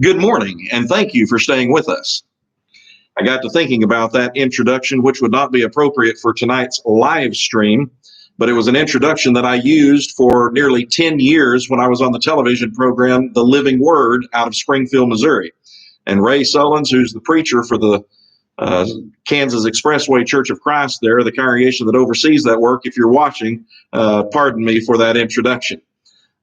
Good morning, and thank you for staying with us. I got to thinking about that introduction, which would not be appropriate for tonight's live stream, but it was an introduction that I used for nearly 10 years when I was on the television program The Living Word out of Springfield, Missouri. And Ray Sullins, who's the preacher for the Kansas Expressway Church of Christ there, the congregation that oversees that work, if you're watching, pardon me for that introduction.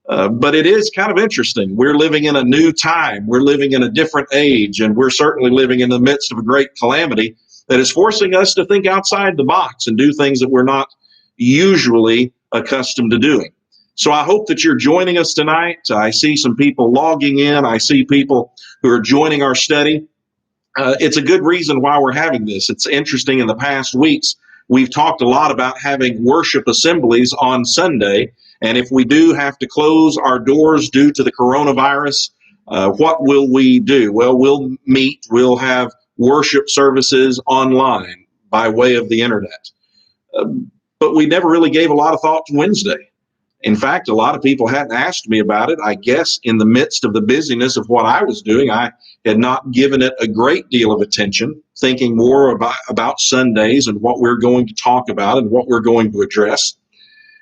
But it is kind of interesting. We're living in a new time. We're living in a different age, and we're certainly living in the midst of a great calamity that is forcing us to think outside the box and do things that we're not usually accustomed to doing. So I hope that you're joining us tonight. I see some people logging in. I see people who are joining our study. It's a good reason why we're having this. It's interesting. In the past weeks, we've talked a lot about having worship assemblies on Sunday. And if we do have to close our doors due to the coronavirus, what will we do? Well, we'll meet. We'll have worship services online by way of the internet. But we never really gave a lot of thought to Wednesday. In fact, a lot of people hadn't asked me about it. I guess in the midst of the busyness of what I was doing, I had not given it a great deal of attention, thinking more about Sundays and what we're going to talk about and what we're going to address.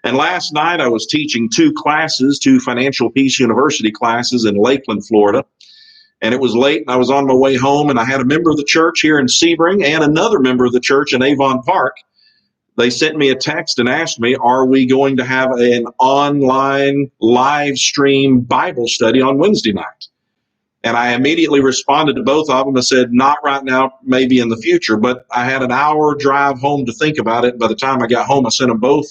And last night I was teaching two Financial Peace University classes in Lakeland, Florida. And it was late and I was on my way home, and I had a member of the church here in Sebring and another member of the church in Avon Park. They sent me a text and asked me, are we going to have an online live stream Bible study on Wednesday night? And I immediately responded to both of them. I said, not right now, maybe in the future. But I had an hour drive home to think about it. By the time I got home, I sent them both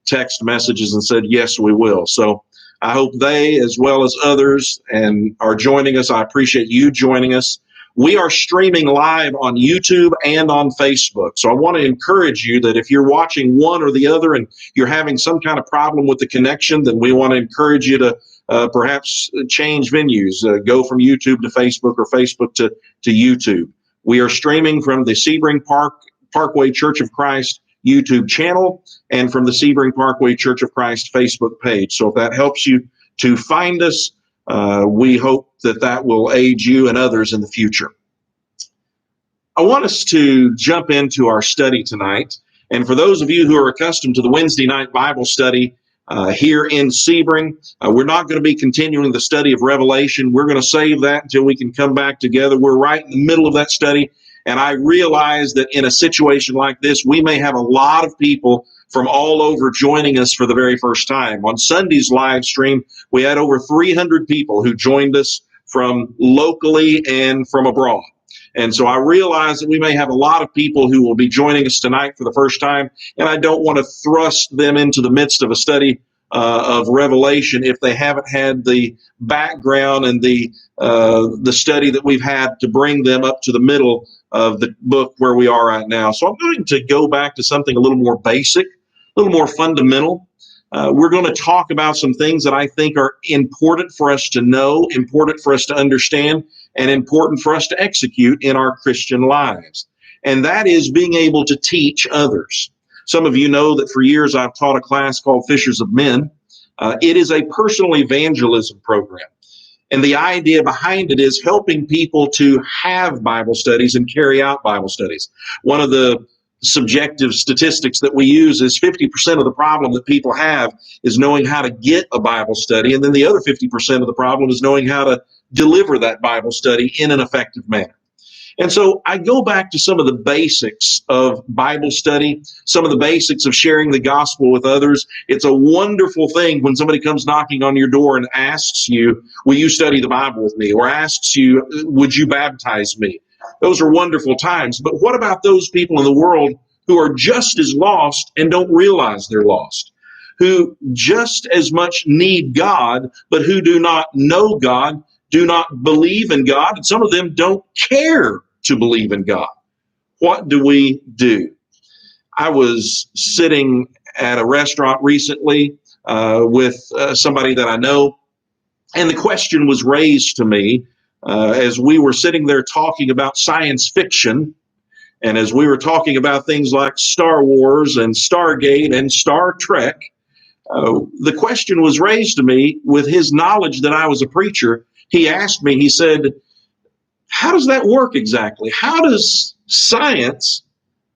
text messages and said, yes, we will. So I hope they, as well as others, and are joining us. I appreciate you joining us. We are streaming live on YouTube and on Facebook. So I want to encourage you that if you're watching one or the other and you're having some kind of problem with the connection, then we want to encourage you to perhaps change venues, go from YouTube to Facebook or Facebook to YouTube. We are streaming from the Sebring Parkway Church of Christ YouTube channel and from the Sebring Parkway Church of Christ Facebook page. So if that helps you to find us, we hope that will aid you and others in the future. I want us to jump into our study tonight. And for those of you who are accustomed to the Wednesday night Bible study here in Sebring, we're not going to be continuing the study of Revelation. We're going to save that until we can come back together. We're right in the middle of that study. And I realize that in a situation like this, we may have a lot of people from all over joining us for the very first time. On Sunday's live stream, we had over 300 people who joined us from locally and from abroad. And so I realize that we may have a lot of people who will be joining us tonight for the first time, and I don't want to thrust them into the midst of a study of Revelation if they haven't had the background and the study that we've had to bring them up to the middle of the book where we are right now. So I'm going to go back to something a little more basic, a little more fundamental. We're going to talk about some things that I think are important for us to know, important for us to understand, and important for us to execute in our Christian lives. And that is being able to teach others. Some of you know that for years I've taught a class called Fishers of Men. It is a personal evangelism program. And the idea behind it is helping people to have Bible studies and carry out Bible studies. One of the subjective statistics that we use is 50% of the problem that people have is knowing how to get a Bible study. And then the other 50% of the problem is knowing how to deliver that Bible study in an effective manner. And so I go back to some of the basics of Bible study, some of the basics of sharing the gospel with others. It's a wonderful thing when somebody comes knocking on your door and asks you, will you study the Bible with me? Or asks you, would you baptize me? Those are wonderful times. But what about those people in the world who are just as lost and don't realize they're lost? Who just as much need God, but who do not know God, do not believe in God, and some of them don't care to believe in God. What do we do? I was sitting at a restaurant recently with somebody that I know, and the question was raised to me as we were sitting there talking about science fiction, and as we were talking about things like Star Wars and Stargate and Star Trek. The question was raised to me with his knowledge that I was a preacher. he asked me, he said, how does that work exactly? How does science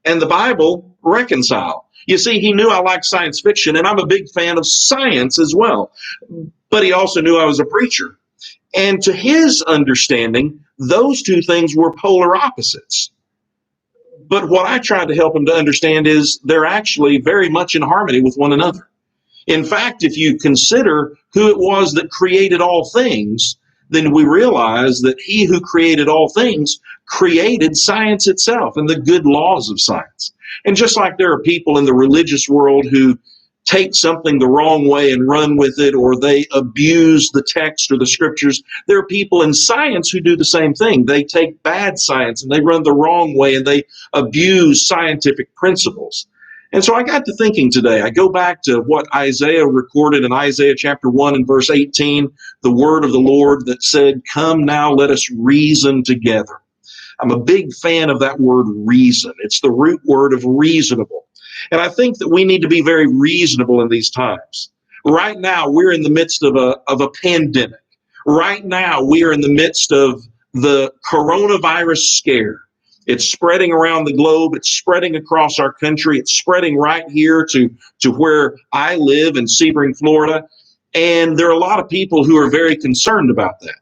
and the Bible reconcile? You see, he knew I liked science fiction, and I'm a big fan of science as well. But he also knew I was a preacher. And to his understanding, those two things were polar opposites. But what I tried to help him to understand is they're actually very much in harmony with one another. In fact, if you consider who it was that created all things, then we realize that he who created all things created science itself and the good laws of science. And just like there are people in the religious world who take something the wrong way and run with it, or they abuse the text or the scriptures, there are people in science who do the same thing. They take bad science and they run the wrong way and they abuse scientific principles. And so I got to thinking today, I go back to what Isaiah recorded in Isaiah chapter 1 and verse 18, the word of the Lord that said, "Come now, let us reason together." I'm a big fan of that word reason. It's the root word of reasonable. And I think that we need to be very reasonable in these times. Right now, we're in the midst of a pandemic. Right now, we are in the midst of the coronavirus scare. It's spreading around the globe. It's spreading across our country. It's spreading right here to where I live in Sebring, Florida. And there are a lot of people who are very concerned about that.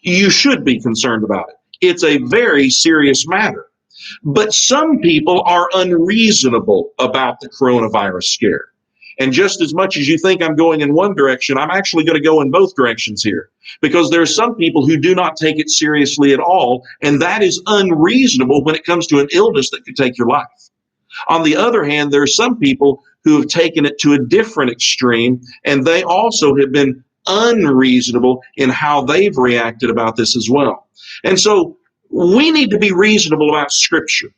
You should be concerned about it. It's a very serious matter. But some people are unreasonable about the coronavirus scare. And just as much as you think I'm going in one direction, I'm actually going to go in both directions here. Because there are some people who do not take it seriously at all, and that is unreasonable when it comes to an illness that could take your life. On the other hand, there are some people who have taken it to a different extreme, and they also have been unreasonable in how they've reacted about this as well. And so we need to be reasonable about Scripture.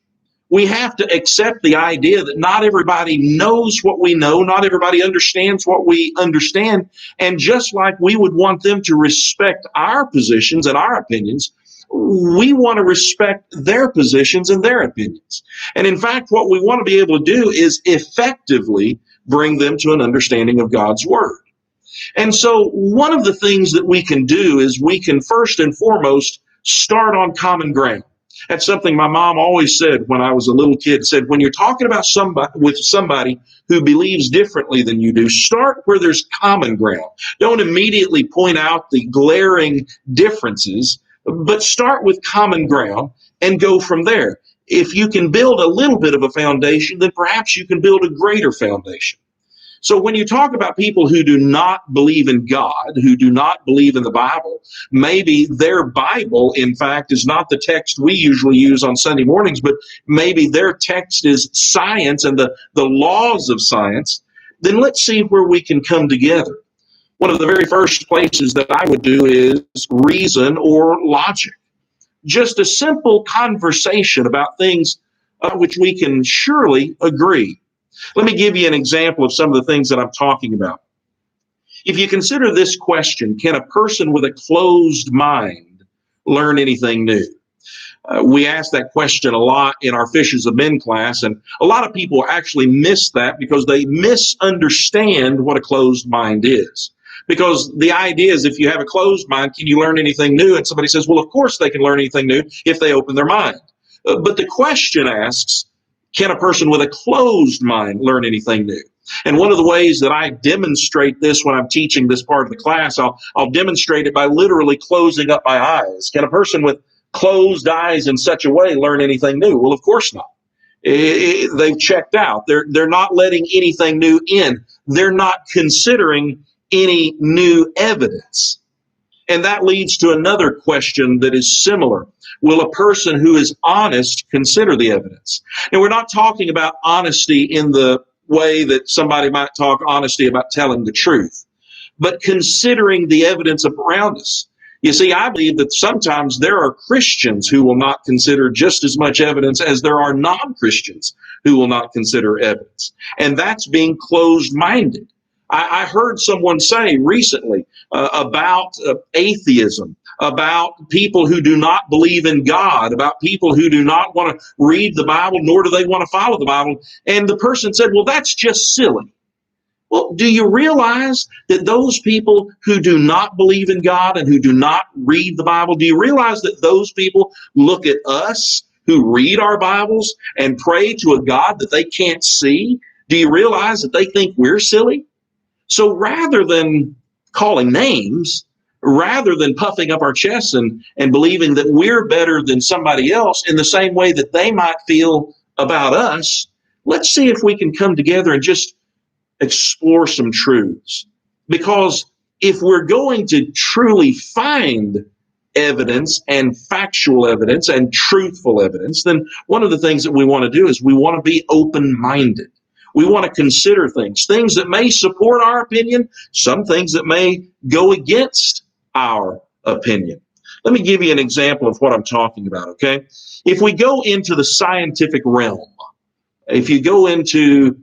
We have to accept the idea that not everybody knows what we know, not everybody understands what we understand, and just like we would want them to respect our positions and our opinions, we want to respect their positions and their opinions. And in fact, what we want to be able to do is effectively bring them to an understanding of God's Word. And so one of the things that we can do is we can first and foremost start on common ground. That's something my mom always said when I was a little kid, said, when you're talking about somebody who believes differently than you do, start where there's common ground. Don't immediately point out the glaring differences, but start with common ground and go from there. If you can build a little bit of a foundation, then perhaps you can build a greater foundation. So when you talk about people who do not believe in God, who do not believe in the Bible, maybe their Bible, in fact, is not the text we usually use on Sunday mornings, but maybe their text is science and the laws of science, then let's see where we can come together. One of the very first places that I would do is reason or logic. Just a simple conversation about things which we can surely agree. Let me give you an example of some of the things that I'm talking about. If you consider this question, can a person with a closed mind learn anything new? We ask that question a lot in our Fishes of Men class, and a lot of people actually miss that because they misunderstand what a closed mind is. Because the idea is, if you have a closed mind, can you learn anything new? And somebody says, well, of course they can learn anything new if they open their mind. But the question asks, can a person with a closed mind learn anything new? And one of the ways that I demonstrate this when I'm teaching this part of the class, I'll demonstrate it by literally closing up my eyes. Can a person with closed eyes in such a way learn anything new? Well, of course not. They've checked out. They're not letting anything new in. They're not considering any new evidence. And that leads to another question that is similar. Will a person who is honest consider the evidence? And we're not talking about honesty in the way that somebody might talk honesty about telling the truth, but considering the evidence around us. You see, I believe that sometimes there are Christians who will not consider just as much evidence as there are non-Christians who will not consider evidence. And that's being closed-minded. I heard someone say recently about atheism, about people who do not believe in God, about people who do not want to read the Bible, nor do they want to follow the Bible. And the person said, well, that's just silly. Well, do you realize that those people who do not believe in God and who do not read the Bible, do you realize that those people look at us who read our Bibles and pray to a God that they can't see? Do you realize that they think we're silly? So rather than calling names, rather than puffing up our chests and believing that we're better than somebody else in the same way that they might feel about us, let's see if we can come together and just explore some truths. Because if we're going to truly find evidence and factual evidence and truthful evidence, then one of the things that we want to do is we want to be open-minded. We want to consider things that may support our opinion, some things that may go against our opinion. Let me give you an example of what I'm talking about, okay? If we go into the scientific realm, if you go into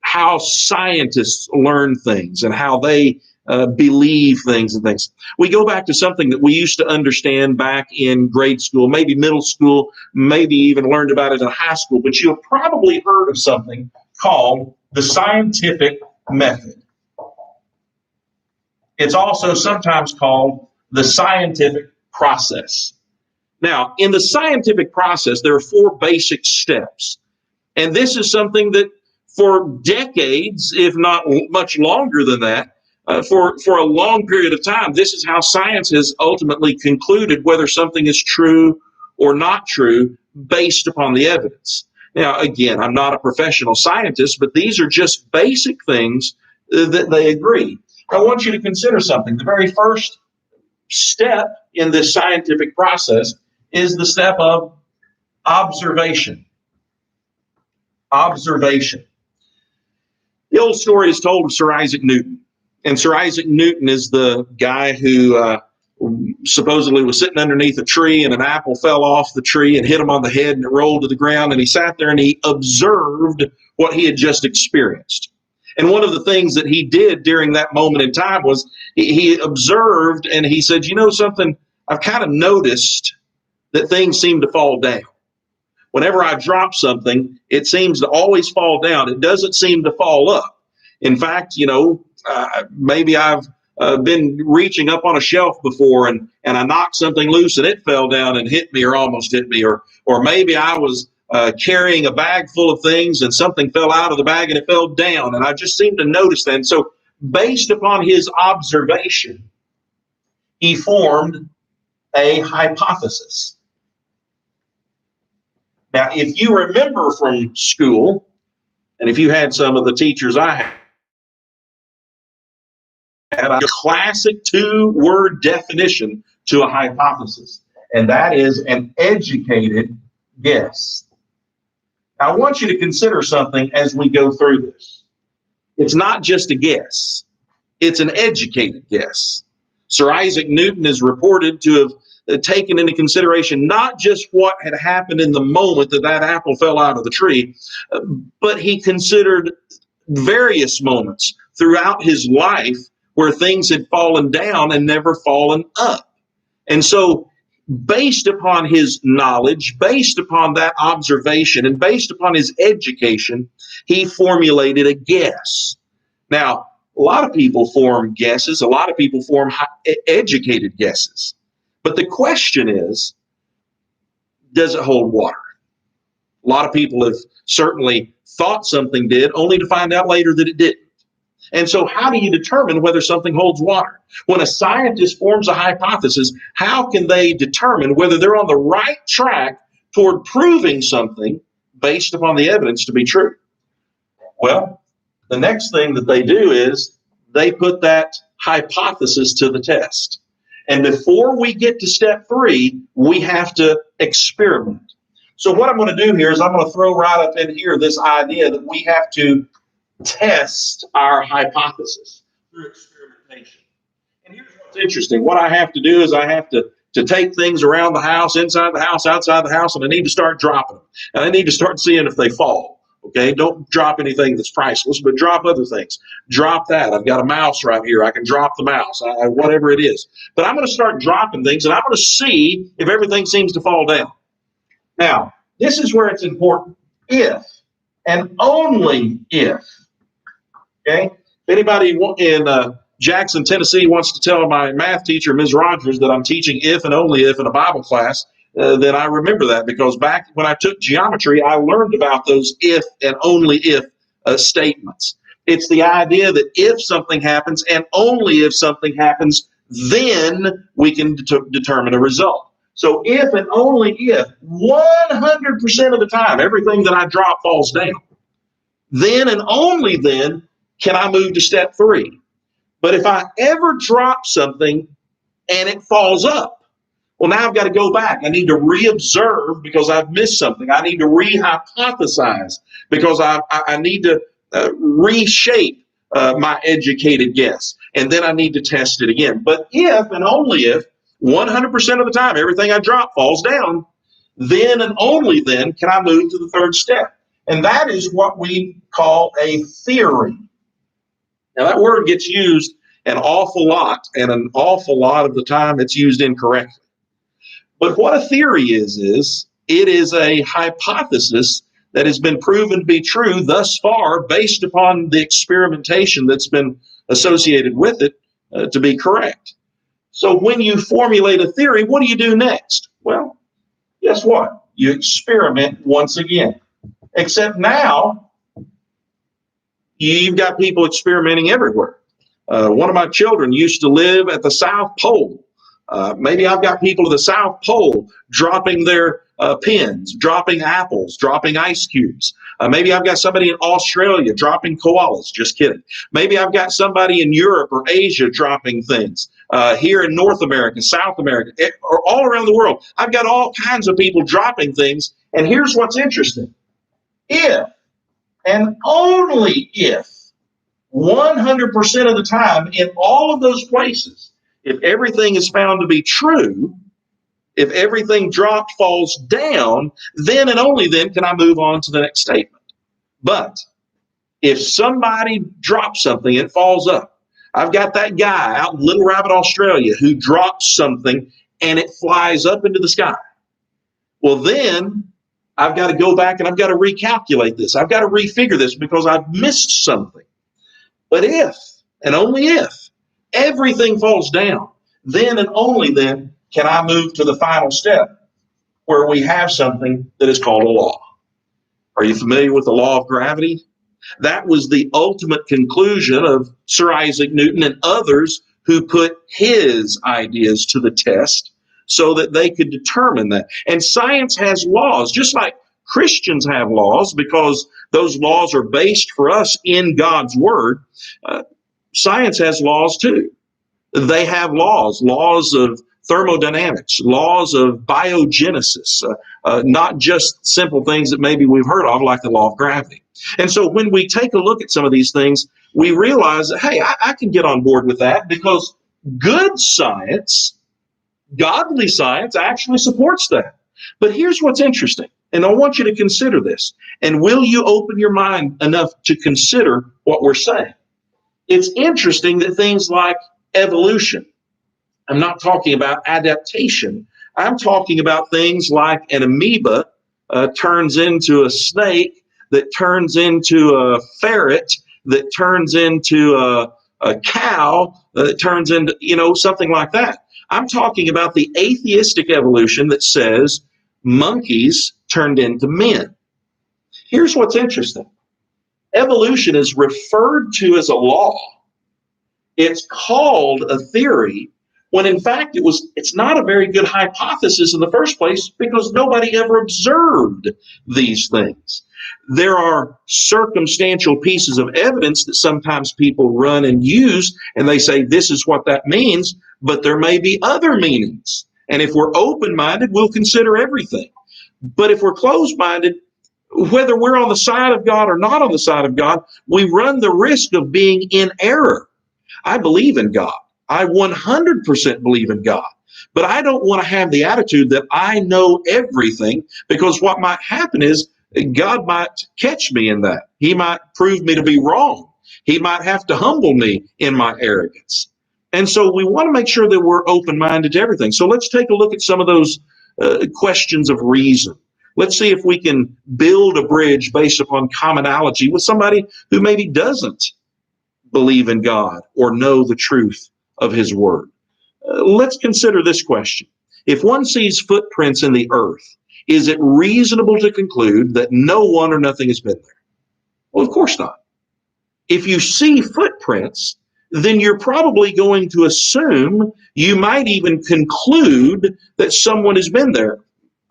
how scientists learn things and how they believe things and things. We go back to something that we used to understand back in grade school, maybe middle school, maybe even learned about it in high school, but you have probably heard of something called the scientific method. It's also sometimes called the scientific process. Now, in the scientific process, there are 4 basic steps. And this is something that for decades, if not much longer than that, for a long period of time, this is how science has ultimately concluded whether something is true or not true based upon the evidence. Now, again, I'm not a professional scientist, but these are just basic things that they agree. I want you to consider something. The very first step in this scientific process is the step of observation. Observation. The old story is told of Sir Isaac Newton. And Sir Isaac Newton is the guy who supposedly was sitting underneath a tree and an apple fell off the tree and hit him on the head and it rolled to the ground. And he sat there and he observed what he had just experienced. And one of the things that he did during that moment in time was he observed and he said, you know something, I've kind of noticed that things seem to fall down. Whenever I drop something, it seems to always fall down. It doesn't seem to fall up. In fact, maybe I've been reaching up on a shelf before and I knocked something loose and it fell down and hit me or almost hit me. Or maybe I was carrying a bag full of things and something fell out of the bag and it fell down. And I just seemed to notice that. And so based upon his observation, he formed a hypothesis. Now, if you remember from school, and if you had some of the teachers I had a classic 2-word definition to a hypothesis, and that is an educated guess. Now, I want you to consider something as we go through this. It's not just a guess. It's an educated guess. Sir Isaac Newton is reported to have taken into consideration not just what had happened in the moment that apple fell out of the tree, but he considered various moments throughout his life where things had fallen down and never fallen up. And so based upon his knowledge, based upon that observation, and based upon his education, he formulated a guess. Now, a lot of people form guesses. A lot of people form educated guesses. But the question is, does it hold water? A lot of people have certainly thought something did, only to find out later that it didn't. And so how do you determine whether something holds water? When a scientist forms a hypothesis, how can they determine whether they're on the right track toward proving something based upon the evidence to be true? Well, the next thing that they do is they put that hypothesis to the test. And before we get to step 3, we have to experiment. So what I'm going to do here is I'm going to throw right up in here this idea that we have to test our hypothesis through experimentation. And here's what's interesting. What I have to do is I have to take things around the house, inside the house, outside the house, and I need to start dropping them. And I need to start seeing if they fall. Okay, don't drop anything that's priceless, but drop other things. Drop that. I've got a mouse right here. I can drop the mouse, whatever it is. But I'm going to start dropping things, and I'm going to see if everything seems to fall down. Now, this is where it's important. If, and only if, Okay. If anybody in Jackson, Tennessee wants to tell my math teacher, Ms. Rogers, that I'm teaching if and only if in a Bible class, then I remember that, because back when I took geometry, I learned about those if and only if statements. It's the idea that if something happens and only if something happens, then we can determine a result. So if and only if 100% of the time everything that I drop falls down, then and only then can I move to step 3. But if I ever drop something and it falls up, well, now I've got to go back. I need to reobserve because I've missed something. I need to rehypothesize because I need to reshape my educated guess. And then I need to test it again. But if and only if 100% of the time everything I drop falls down, then and only then can I move to the third step. And that is what we call a theory. Now, that word gets used an awful lot, and an awful lot of the time it's used incorrectly. But what a theory is it is a hypothesis that has been proven to be true thus far based upon the experimentation that's been associated with it to be correct. So when you formulate a theory, what do you do next? Well, guess what? You experiment once again. Except now, you've got people experimenting everywhere. One of my children used to live at the South Pole. Maybe I've got people at the South Pole dropping their pins, dropping apples, dropping ice cubes. Maybe I've got somebody in Australia dropping koalas. Just kidding. Maybe I've got somebody in Europe or Asia dropping things. Here in North America, South America, or all around the world. I've got all kinds of people dropping things. And here's what's interesting. If and only if 100% of the time in all of those places, if everything is found to be true, if everything dropped falls down, then and only then can I move on to the next statement. But if somebody drops something, it falls up. I've got that guy out in Little Rabbit, Australia, who drops something and it flies up into the sky. Well, then I've got to go back and I've got to recalculate this. I've got to refigure this because I've missed something. But if, and only if, everything falls down, then and only then can I move to the final step where we have something that is called a law. Are you familiar with the law of gravity? That was the ultimate conclusion of Sir Isaac Newton and others who put his ideas to the test so that they could determine that. And science has laws, just like Christians have laws, because those laws are based for us in God's Word. Science has laws too. They have laws of thermodynamics, laws of biogenesis, not just simple things that maybe we've heard of, like the law of gravity. And so when we take a look at some of these things, we realize that, hey, I can get on board with that because good science, godly science, actually supports that. But here's what's interesting, and I want you to consider this. And will you open your mind enough to consider what we're saying? It's interesting that things like evolution, I'm not talking about adaptation. I'm talking about things like an amoeba turns into a snake, that turns into a ferret, that turns into a cow, that turns into, something like that. I'm talking about the atheistic evolution that says monkeys turned into men. Here's what's interesting. Evolution is referred to as a law. It's called a theory when in fact it's not a very good hypothesis in the first place because nobody ever observed these things. There are circumstantial pieces of evidence that sometimes people run and use, and they say this is what that means, but there may be other meanings. And if we're open-minded, we'll consider everything. But if we're closed-minded, whether we're on the side of God or not on the side of God, we run the risk of being in error. I believe in God. I 100% believe in God. But I don't want to have the attitude that I know everything, because what might happen is God might catch me in that. He might prove me to be wrong. He might have to humble me in my arrogance. And so we want to make sure that we're open-minded to everything. So let's take a look at some of those questions of reason. Let's see if we can build a bridge based upon commonality with somebody who maybe doesn't believe in God or know the truth of his word. Let's consider this question. If one sees footprints in the earth, is it reasonable to conclude that no one or nothing has been there? Well, of course not. If you see footprints, then you're probably going to assume, you might even conclude that someone has been there.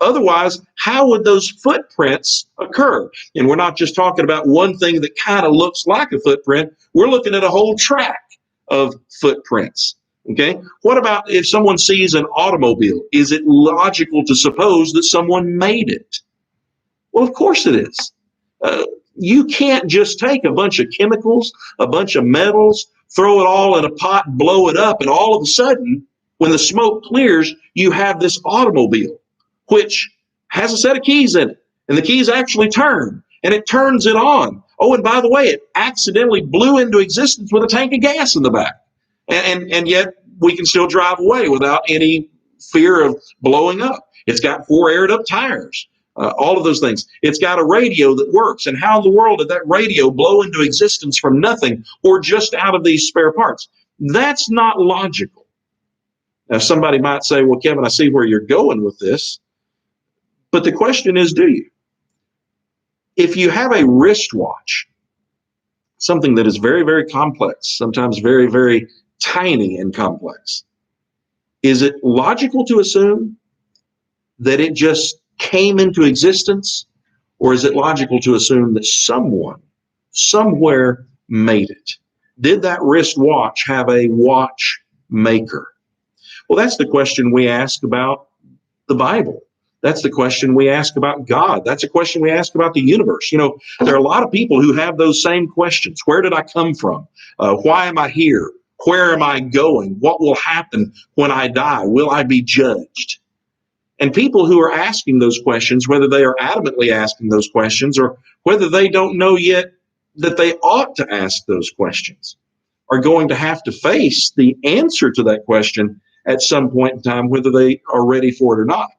Otherwise, how would those footprints occur? And we're not just talking about one thing that kind of looks like a footprint. We're looking at a whole track of footprints. Okay. What about if someone sees an automobile? Is it logical to suppose that someone made it? Well, of course it is. You can't just take a bunch of chemicals, a bunch of metals, throw it all in a pot, blow it up, and all of a sudden, when the smoke clears, you have this automobile, which has a set of keys in it, and the keys actually turn, and it turns it on. Oh, and by the way, it accidentally blew into existence with a tank of gas in the back. And yet we can still drive away without any fear of blowing up. It's got 4 aired up tires. All of those things. It's got a radio that works. And how in the world did that radio blow into existence from nothing or just out of these spare parts? That's not logical. Now, somebody might say, well, Kevin, I see where you're going with this. But the question is, do you? If you have a wristwatch, something that is very, very complex, sometimes very, very tiny and complex, is it logical to assume that it just came into existence, or is it logical to assume that someone somewhere made it? Did that wristwatch have a watch maker? Well, that's the question we ask about the Bible. That's the question we ask about God. That's a question we ask about the universe. You know, there are a lot of people who have those same questions. Where did I come from? Why am I here? Where am I going? What will happen when I die? Will I be judged? And people who are asking those questions, whether they are adamantly asking those questions or whether they don't know yet that they ought to ask those questions, are going to have to face the answer to that question at some point in time, whether they are ready for it or not.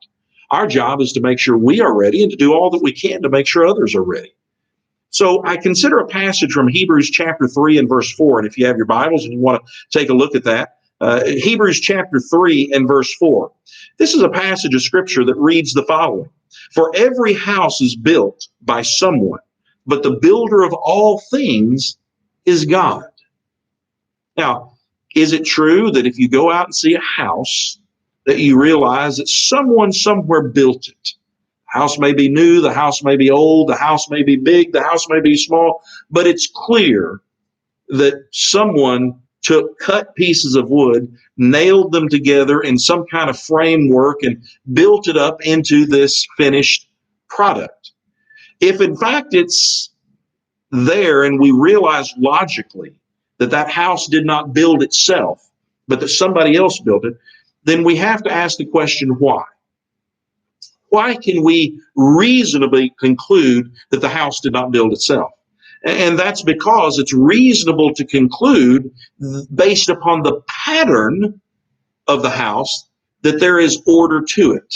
Our job is to make sure we are ready and to do all that we can to make sure others are ready. So I consider a passage from Hebrews chapter 3 and verse 4. And if you have your Bibles and you want to take a look at that, Hebrews chapter 3 and verse 4. This is a passage of scripture that reads the following. For every house is built by someone, but the builder of all things is God. Now, is it true that if you go out and see a house, that you realize that someone somewhere built it? The house may be new, the house may be old, the house may be big, the house may be small, but it's clear that someone took cut pieces of wood, nailed them together in some kind of framework, and built it up into this finished product. If in fact it's there and we realize logically that that house did not build itself, but that somebody else built it, then we have to ask the question, why? Why can we reasonably conclude that the house did not build itself? And that's because it's reasonable to conclude, based upon the pattern of the house, that there is order to it.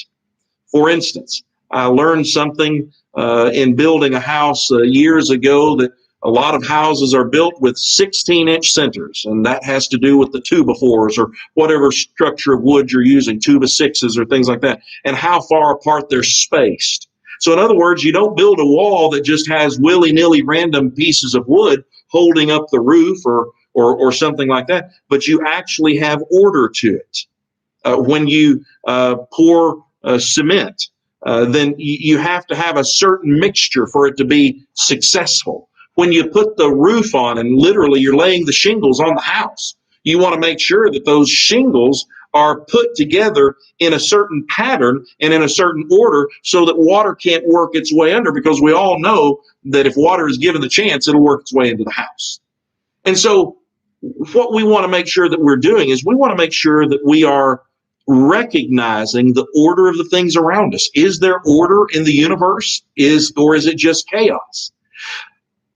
For instance, I learned something in building a house years ago, that a lot of houses are built with 16-inch centers, and that has to do with the 2x4s or whatever structure of wood you're using, 2x6s or things like that, and how far apart they're spaced. So in other words, you don't build a wall that just has willy-nilly random pieces of wood holding up the roof or something like that, but you actually have order to it. When you pour cement, then you have to have a certain mixture for it to be successful. When you put the roof on and literally you're laying the shingles on the house, you want to make sure that those shingles are put together in a certain pattern and in a certain order so that water can't work its way under, because we all know that if water is given the chance, it'll work its way into the house. And so what we want to make sure that we're doing is we want to make sure that we are recognizing the order of the things around us. Is there order in the universe? Or is it just chaos?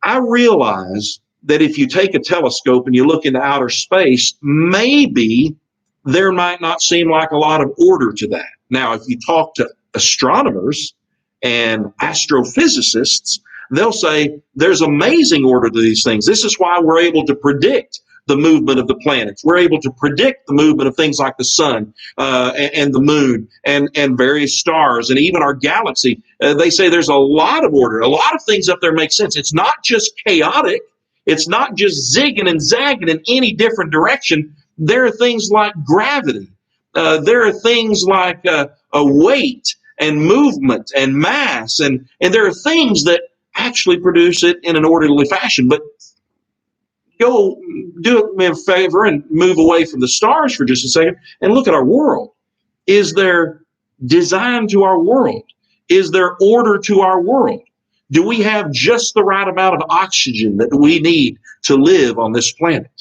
I realize that if you take a telescope and you look into outer space, maybe there might not seem like a lot of order to that. Now, if you talk to astronomers and astrophysicists, They'll say there's amazing order to these things. This is why we're able to predict the movement of the planets. We're able to predict the movement of things like the sun and the moon and various stars and even our galaxy. They say there's a lot of order. A lot of things up there make sense. It's not just chaotic. It's not just zigging and zagging in any different direction. There are things like gravity. There are things like a weight and movement and mass. And there are things that actually produce it in an orderly fashion. But go do me a favor and move away from the stars for just a second and look at our world. Is there design to our world? Is there order to our world? Do we have just the right amount of oxygen that we need to live on this planet?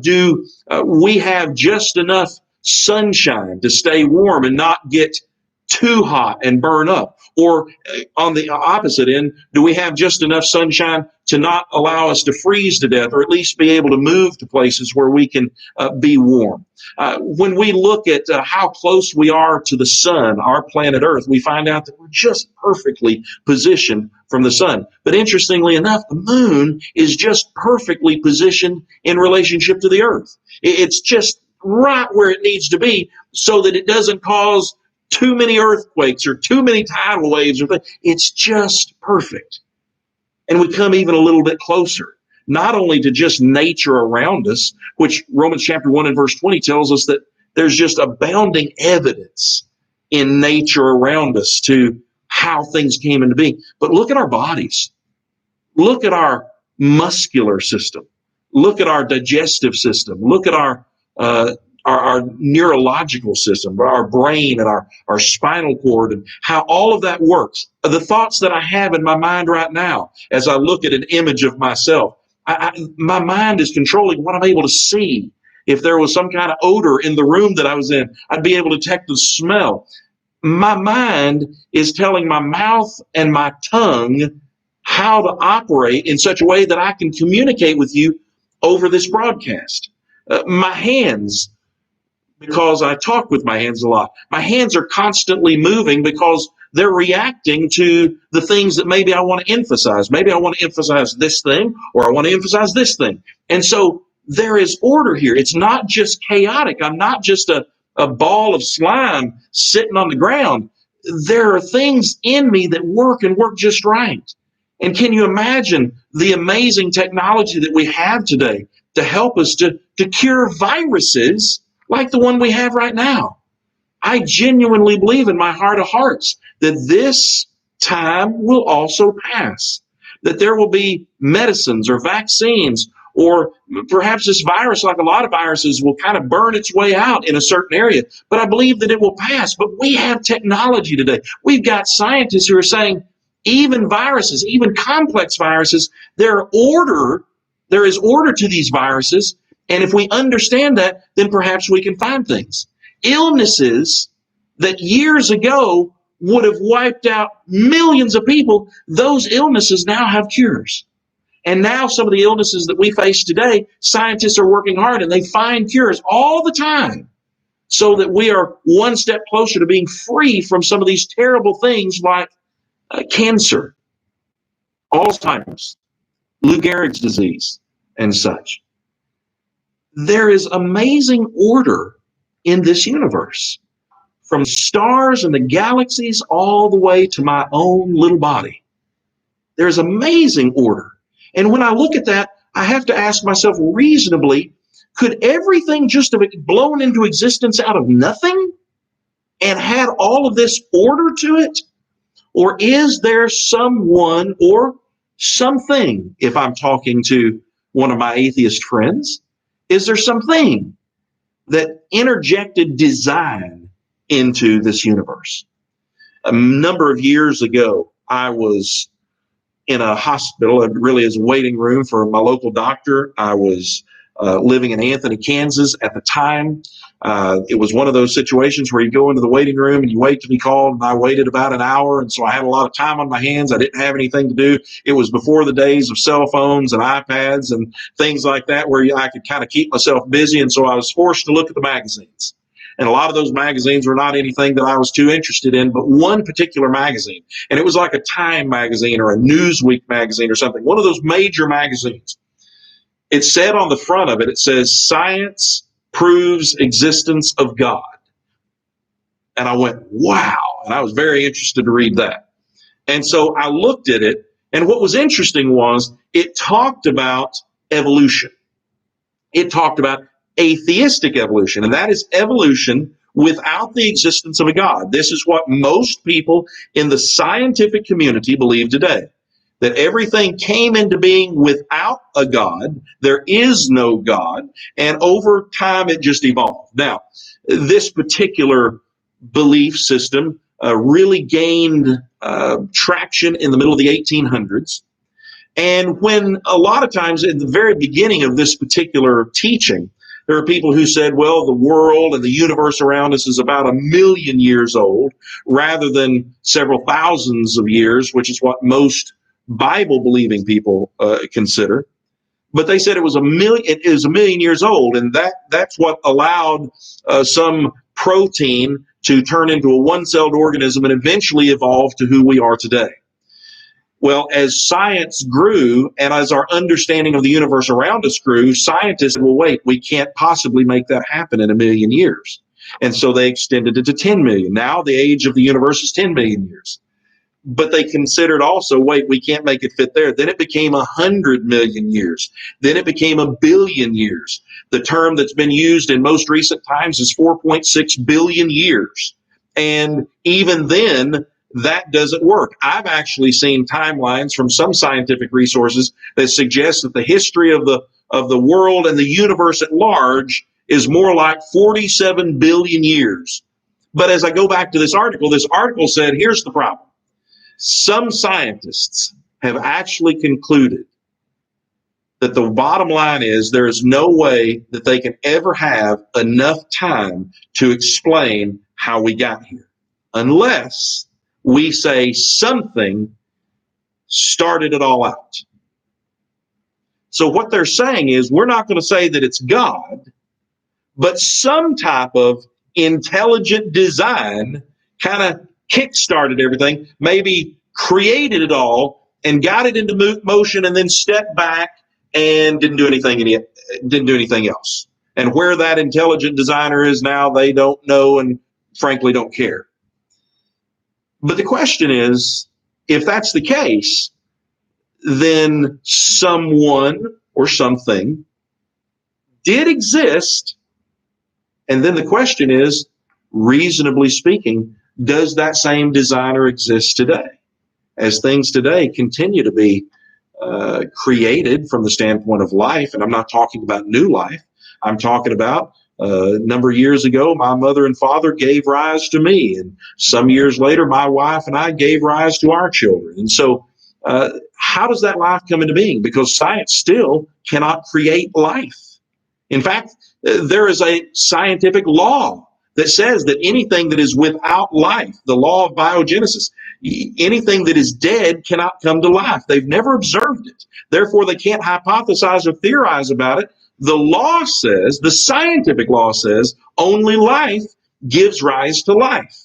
Do we have just enough sunshine to stay warm and not get too hot and burn up? Or on the opposite end, do we have just enough sunshine to not allow us to freeze to death, or at least be able to move to places where we can be warm? When we look at how close we are to the sun, our planet Earth, we find out that we're just perfectly positioned from the sun. But interestingly enough, the moon is just perfectly positioned in relationship to the Earth. It's just right where it needs to be so that it doesn't cause too many earthquakes or too many tidal waves. It's just perfect. And we come even a little bit closer, not only to just nature around us, which Romans chapter 1 and verse 20 tells us that there's just abounding evidence in nature around us to how things came into being. But look at our bodies. Look at our muscular system. Look at our digestive system. Look at our neurological system, our brain and our spinal cord, and how all of that works. The thoughts that I have in my mind right now as I look at an image of myself, my mind is controlling what I'm able to see. If there was some kind of odor in the room that I was in, I'd be able to detect the smell. My mind is telling my mouth and my tongue how to operate in such a way that I can communicate with you over this broadcast. My hands, because I talk with my hands a lot. My hands are constantly moving because they're reacting to the things that maybe I want to emphasize. Maybe I want to emphasize this thing, or I want to emphasize this thing. And so there is order here. It's not just chaotic. I'm not just a ball of slime sitting on the ground. There are things in me that work and work just right. And can you imagine the amazing technology that we have today to help us to cure viruses like the one we have right now? I genuinely believe in my heart of hearts that this time will also pass, that there will be medicines or vaccines, or perhaps this virus, like a lot of viruses, will kind of burn its way out in a certain area. But I believe that it will pass. But we have technology today. We've got scientists who are saying even viruses, even complex viruses, there is order to these viruses. And if we understand that, then perhaps we can find things. Illnesses that years ago would have wiped out millions of people, those illnesses now have cures. And now some of the illnesses that we face today, scientists are working hard and they find cures all the time so that we are one step closer to being free from some of these terrible things like cancer, Alzheimer's, Lou Gehrig's disease, and such. There is amazing order in this universe, from stars and the galaxies all the way to my own little body. There's amazing order. And when I look at that, I have to ask myself reasonably, could everything just have blown into existence out of nothing and had all of this order to it? Or is there someone or something, if I'm talking to one of my atheist friends, is there something that interjected design into this universe? A number of years ago, I was in a hospital, really as a waiting room for my local doctor. I was living in Anthony, Kansas at the time. It was one of those situations where you go into the waiting room and you wait to be called, and I waited about an hour, and so I had a lot of time on my hands. I didn't have anything to do. It was before the days of cell phones and iPads and things like that where I could kind of keep myself busy, and so I was forced to look at the magazines. And a lot of those magazines were not anything that I was too interested in, but one particular magazine. And it was like a Time magazine or a Newsweek magazine or something, one of those major magazines. It said on the front of it, it says, "Science proves existence of God." And I went, wow. And I was very interested to read that. And so I looked at it. And what was interesting was it talked about evolution. It talked about atheistic evolution, and that is evolution without the existence of a God. This is what most people in the scientific community believe today, that everything came into being without a God. There is no God, and over time it just evolved. Now, this particular belief system really gained traction in the middle of the 1800s. And when a lot of times in the very beginning of this particular teaching, there are people who said, well, the world and the universe around us is about 1,000,000 years old rather than several thousands of years, which is what most Bible-believing people consider. But they said it was 1,000,000 years old, and that's what allowed some protein to turn into a one-celled organism and eventually evolve to who we are today. Well, as science grew and as our understanding of the universe around us grew, scientists said, well, wait, we can't possibly make that happen in 1,000,000 years. And so they extended it to 10 million. Now the age of the universe is 10 million years. But they considered also, wait, we can't make it fit there. Then it became 100 million years. Then it became 1,000,000,000 years. The term that's been used in most recent times is 4.6 billion years. And even then, that doesn't work. I've actually seen timelines from some scientific resources that suggest that the history of the world and the universe at large is more like 47 billion years. But as I go back to this article said, here's the problem. Some scientists have actually concluded that the bottom line is there is no way that they can ever have enough time to explain how we got here, unless we say something started it all out. So what they're saying is we're not going to say that it's God, but some type of intelligent design kind of kick-started everything, maybe created it all and got it into motion and then stepped back and didn't do anything else. And where that intelligent designer is now, they don't know and frankly don't care. But the question is, if that's the case, then someone or something did exist. And then the question is, reasonably speaking, does that same designer exist today? As things today continue to be created from the standpoint of life, and I'm not talking about new life, I'm talking about a number of years ago, my mother and father gave rise to me. And some years later, my wife and I gave rise to our children. And so how does that life come into being? Because science still cannot create life. In fact, there is a scientific law that says that anything that is without life, the law of biogenesis, anything that is dead cannot come to life. They've never observed it. Therefore, they can't hypothesize or theorize about it. The law says, the scientific law says, only life gives rise to life.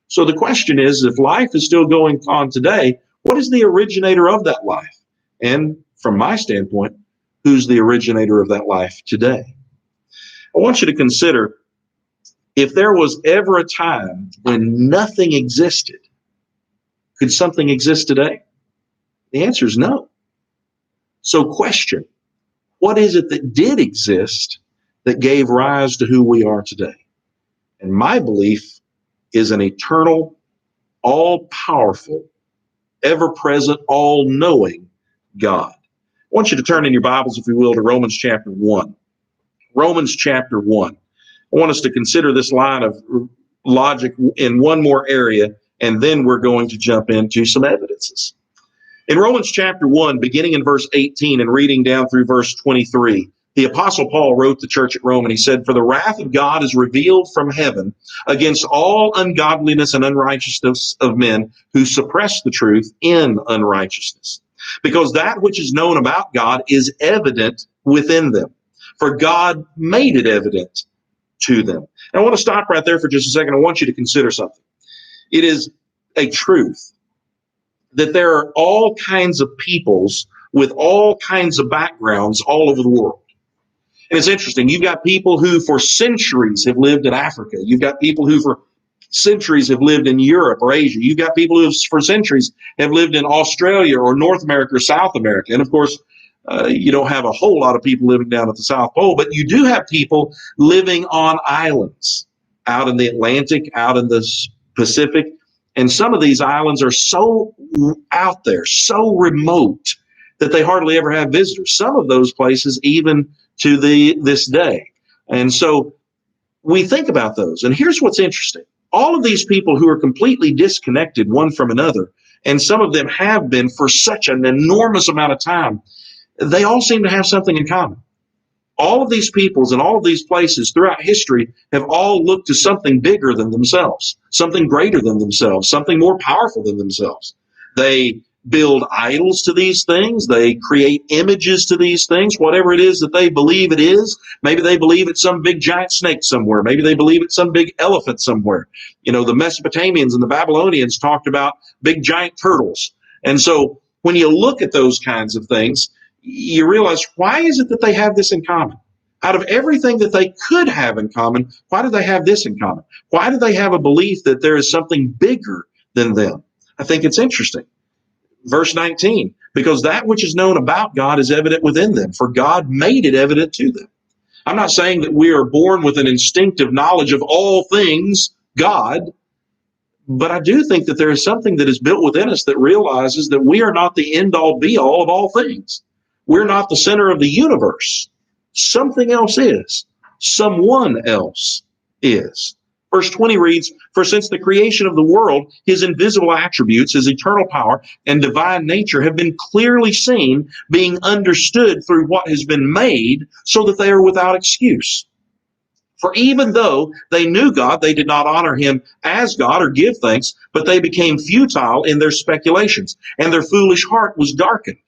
So the question is, if life is still going on today, what is the originator of that life? And from my standpoint, who's the originator of that life today? I want you to consider, if there was ever a time when nothing existed, could something exist today? The answer is no. So question, what is it that did exist that gave rise to who we are today? And my belief is an eternal, all-powerful, ever-present, all-knowing God. I want you to turn in your Bibles, if you will, to Romans chapter 1. Romans chapter 1. I want us to consider this line of logic in one more area, and then we're going to jump into some evidences. In Romans chapter 1, beginning in verse 18 and reading down through verse 23, the Apostle Paul wrote to the church at Rome, and he said, "For the wrath of God is revealed from heaven against all ungodliness and unrighteousness of men who suppress the truth in unrighteousness. Because that which is known about God is evident within them. For God made it evident to them. And I want to stop right there for just a second. I want you to consider something. It is a truth that there are all kinds of peoples with all kinds of backgrounds all over the world. And it's interesting. You've got people who for centuries have lived in Africa. You've got people who for centuries have lived in Europe or Asia. You've got people who for centuries have lived in Australia or North America or South America. And of course, you don't have a whole lot of people living down at the South Pole, but you do have people living on islands out in the Atlantic, out in the Pacific. And some of these islands are so out there, so remote, that they hardly ever have visitors. Some of those places even to this day. And so we think about those. And here's what's interesting. All of these people who are completely disconnected one from another, and some of them have been for such an enormous amount of time, they all seem to have something in common. All of these peoples and all of these places throughout history have all looked to something bigger than themselves, something greater than themselves, something more powerful than themselves. They build idols to these things. They create images to these things, whatever it is that they believe it is. Maybe they believe it's some big giant snake somewhere. Maybe they believe it's some big elephant somewhere. You know, the Mesopotamians and the Babylonians talked about big giant turtles. And so when you look at those kinds of things, you realize, why is it that they have this in common? Out of everything that they could have in common, why do they have this in common? Why do they have a belief that there is something bigger than them? I think it's interesting. Verse 19, because that which is known about God is evident within them, for God made it evident to them. I'm not saying that we are born with an instinctive knowledge of all things God, but I do think that there is something that is built within us that realizes that we are not the end-all be-all of all things. We're not the center of the universe. Something else is. Someone else is. Verse 20 reads, for since the creation of the world, his invisible attributes, his eternal power and divine nature have been clearly seen, being understood through what has been made, so that they are without excuse. For even though they knew God, they did not honor him as God or give thanks, but they became futile in their speculations, and their foolish heart was darkened.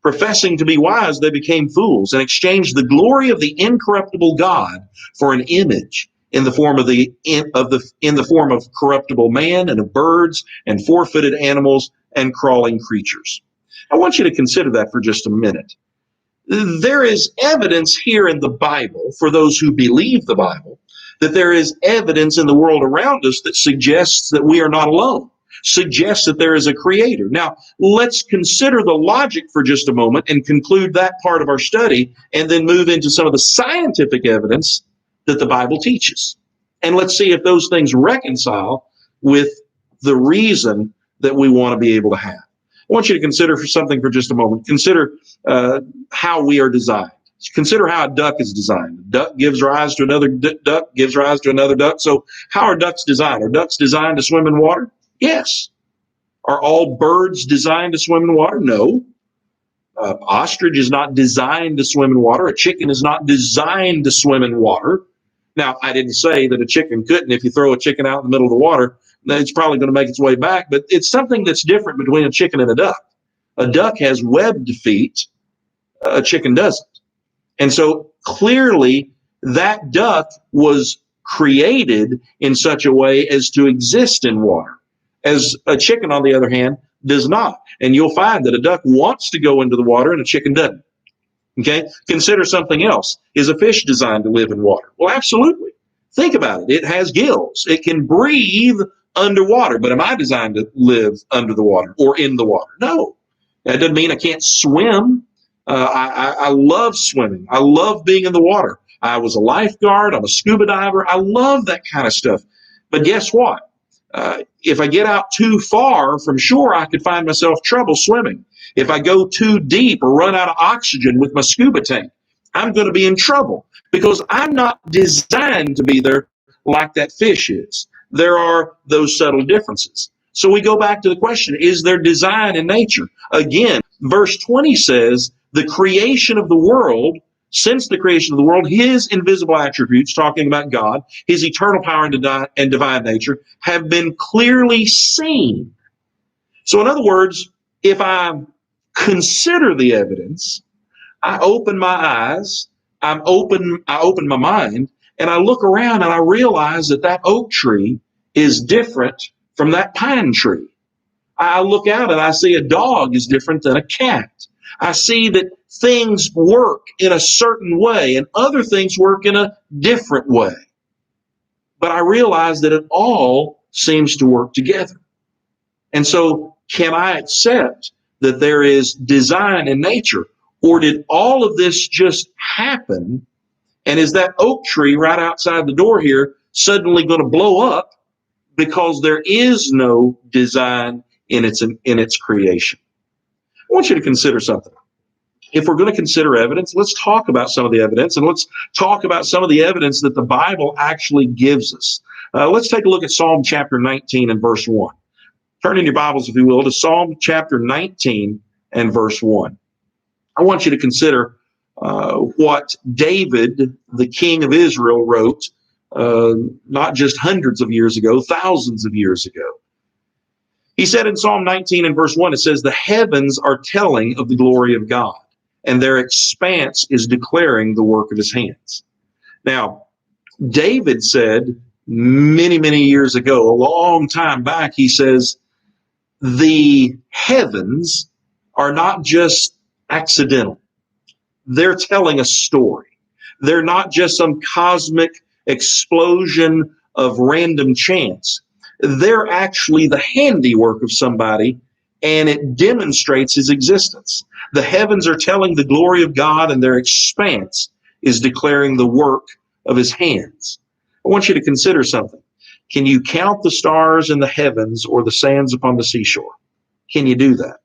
Professing to be wise, they became fools and exchanged the glory of the incorruptible God for an image in the form of corruptible man and of birds and four-footed animals and crawling creatures. I want you to consider that for just a minute. There is evidence here in the Bible, for those who believe the Bible, that there is evidence in the world around us that suggests that we are not alone, suggests that there is a creator. Now, let's consider the logic for just a moment and conclude that part of our study, and then move into some of the scientific evidence that the Bible teaches. And let's see if those things reconcile with the reason that we want to be able to have. I want you to consider something for just a moment. Consider how we are designed. Consider how a duck is designed. A duck gives rise to another duck, gives rise to another duck. So how are ducks designed? Are ducks designed to swim in water? Yes. Are all birds designed to swim in water? No. Ostrich is not designed to swim in water. A chicken is not designed to swim in water. Now, I didn't say that a chicken couldn't. If you throw a chicken out in the middle of the water, then it's probably going to make its way back. But it's something that's different between a chicken and a duck. A duck has webbed feet. A chicken doesn't. And so clearly that duck was created in such a way as to exist in water, as a chicken, on the other hand, does not. And you'll find that a duck wants to go into the water and a chicken doesn't. Okay? Consider something else. Is a fish designed to live in water? Well, absolutely. Think about it. It has gills. It can breathe underwater. But am I designed to live under the water or in the water? No. That doesn't mean I can't swim. I love swimming. I love being in the water. I was a lifeguard. I'm a scuba diver. I love that kind of stuff. But guess what? If I get out too far from shore, I could find myself trouble swimming. If I go too deep or run out of oxygen with my scuba tank, I'm going to be in trouble because I'm not designed to be there like that fish is. There are those subtle differences. So we go back to the question, is there design in nature? Again, verse 20 says, the creation of the world, since the creation of the world, his invisible attributes, talking about God, his eternal power and divine nature, have been clearly seen. So in other words, if I consider the evidence, I open my eyes, I open my mind, And I look around and I realize that that oak tree is different from that pine tree. I look out and I see a dog is different than a cat. I see that things work in a certain way and other things work in a different way. But I realize that it all seems to work together. And so, can I accept that there is design in nature? Or did all of this just happen? And is that oak tree right outside the door here suddenly going to blow up because there is no design in its creation? I want you to consider something. If we're going to consider evidence, let's talk about some of the evidence, and let's talk about some of the evidence that the Bible actually gives us. Let's take a look at Psalm chapter 19 and verse 1. Turn in your Bibles, if you will, to Psalm chapter 19 and verse 1. I want you to consider what David, the king of Israel, wrote not just hundreds of years ago, thousands of years ago. He said in Psalm 19 and verse 1, it says, "The heavens are telling of the glory of God, and their expanse is declaring the work of his hands." Now, David said many, many years ago, a long time back, he says, the heavens are not just accidental. They're telling a story. They're not just some cosmic explosion of random chance. They're actually the handiwork of somebody, and it demonstrates his existence. The heavens are telling the glory of God, and their expanse is declaring the work of his hands. I want you to consider something. Can you count the stars in the heavens or the sands upon the seashore? Can you do that?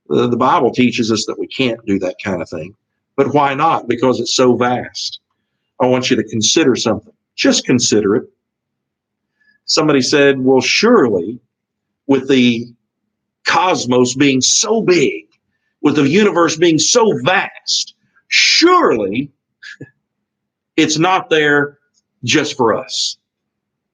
The Bible teaches us that we can't do that kind of thing. But why not? Because it's so vast. I want you to consider something. Just consider it. Somebody said, well, surely with the cosmos being so big, with the universe being so vast, surely it's not there just for us.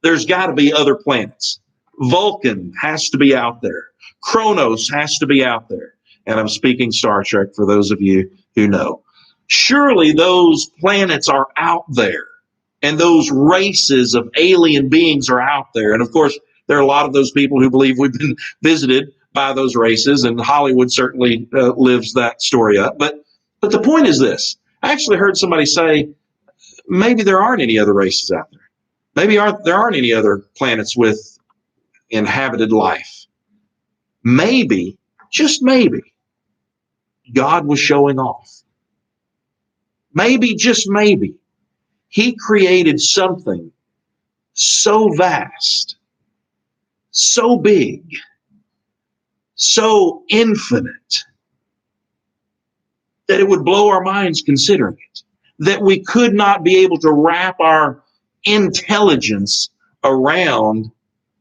There's got to be other planets. Vulcan has to be out there. Kronos has to be out there. And I'm speaking Star Trek for those of you who know. Surely those planets are out there. And those races of alien beings are out there. And of course, there are a lot of those people who believe we've been visited by those races. And Hollywood certainly lives that story up. But the point is this. I actually heard somebody say, maybe there aren't any other races out there. Maybe there aren't any other planets with inhabited life. Maybe, just maybe, God was showing off. Maybe, just maybe, he created something so vast, so big, so infinite, that it would blow our minds considering it, that we could not be able to wrap our intelligence around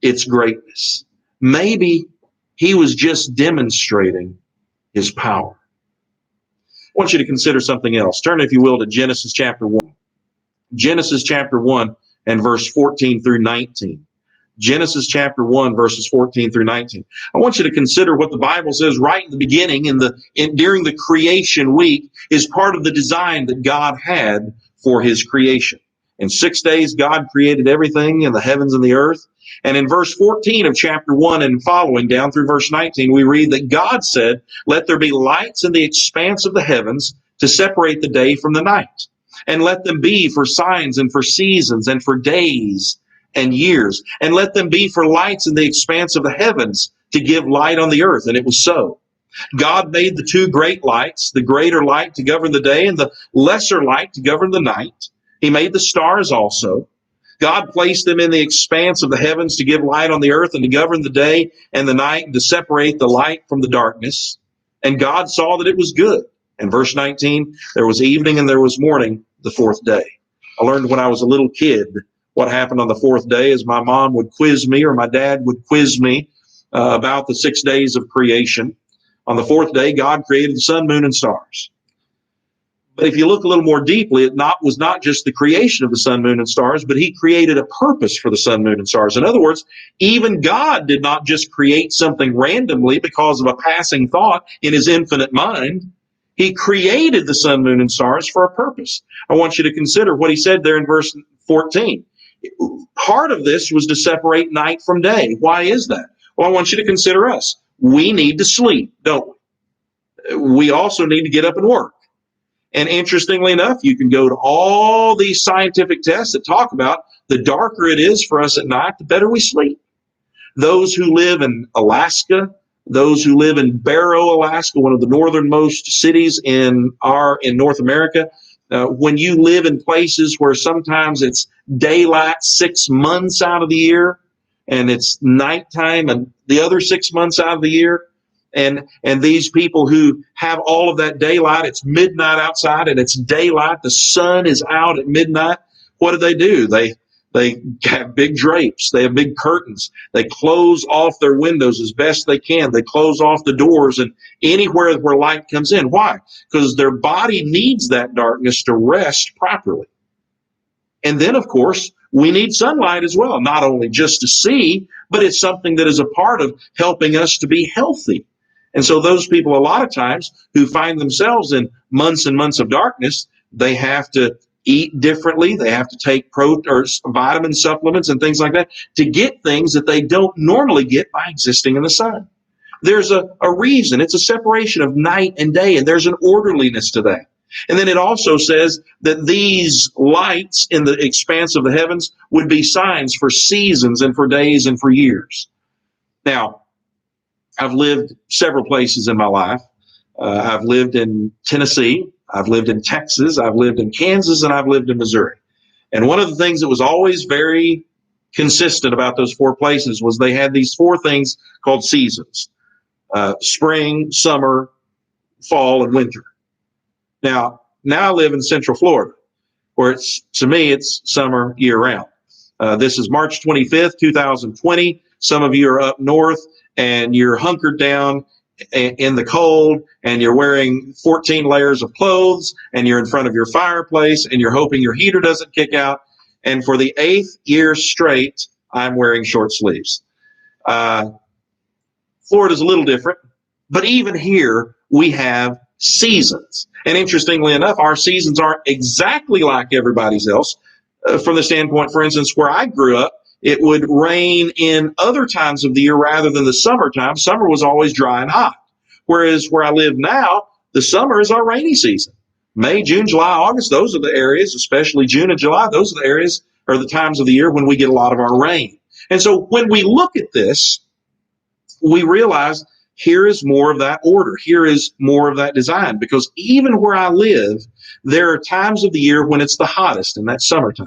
its greatness. Maybe he was just demonstrating his power. I want you to consider something else. Turn, if you will, to Genesis chapter 1. Genesis chapter 1 and verse 14 through 19. Genesis chapter 1, verses 14 through 19. I want you to consider what the Bible says right in the beginning, during the creation week, is part of the design that God had for his creation. In 6 days, God created everything in the heavens and the earth. And in verse 14 of chapter 1 and following, down through verse 19, we read that God said, "Let there be lights in the expanse of the heavens to separate the day from the night. And let them be for signs and for seasons and for days and years. And let them be for lights in the expanse of the heavens to give light on the earth." And it was so. God made the two great lights, the greater light to govern the day and the lesser light to govern the night. He made the stars also. God placed them in the expanse of the heavens to give light on the earth and to govern the day and the night and to separate the light from the darkness. And God saw that it was good. And verse 19, there was evening and there was morning the fourth day. I learned when I was a little kid what happened on the fourth day is my mom would quiz me or my dad would quiz me about the 6 days of creation. On the fourth day, God created the sun, moon, and stars. But if you look a little more deeply, it was not just the creation of the sun, moon, and stars, but he created a purpose for the sun, moon, and stars. In other words, even God did not just create something randomly because of a passing thought in his infinite mind. He created the sun, moon, and stars for a purpose. I want you to consider what he said there in verse 14. Part of this was to separate night from day. Why is that? Well, I want you to consider us. We need to sleep, don't we? We also need to get up and work. And interestingly enough, you can go to all these scientific tests that talk about the darker it is for us at night, the better we sleep. Those who live in Alaska, those who live in Barrow, Alaska, one of the northernmost cities in North America, when you live in places where sometimes it's daylight 6 months out of the year and it's nighttime and the other 6 months out of the year, and these people who have all of that daylight, it's midnight outside and it's daylight, the sun is out at midnight, what do? They have big drapes. They have big curtains. They close off their windows as best they can. They close off the doors and anywhere where light comes in. Why? Because their body needs that darkness to rest properly. And then, of course, we need sunlight as well, not only just to see, but it's something that is a part of helping us to be healthy. And so those people, a lot of times, who find themselves in months and months of darkness, they have to eat differently. They have to take vitamin supplements and things like that to get things that they don't normally get by existing in the sun. There's a reason. It's a separation of night and day, and there's an orderliness to that. And then it also says that these lights in the expanse of the heavens would be signs for seasons and for days and for years. Now, I've lived several places in my life. I've lived in Tennessee. I've lived in Texas, I've lived in Kansas, and I've lived in Missouri. And one of the things that was always very consistent about those four places was they had these four things called seasons: spring, summer, fall, and winter. Now I live in Central Florida, where to me, it's summer year round. This is March 25th, 2020. Some of you are up north and you're hunkered down in the cold and you're wearing 14 layers of clothes and you're in front of your fireplace and you're hoping your heater doesn't kick out. And for the 8th year straight, I'm wearing short sleeves. Florida's a little different, but even here we have seasons. And interestingly enough, our seasons aren't exactly like everybody's else. From the standpoint, for instance, where I grew up, it would rain in other times of the year rather than the summertime. Summer was always dry and hot. Whereas where I live now, the summer is our rainy season. May, June, July, August, those are the areas, especially June and July, those are the areas or the times of the year when we get a lot of our rain. And so when we look at this, we realize here is more of that order. Here is more of that design, because even where I live, there are times of the year when it's the hottest, and that's summertime.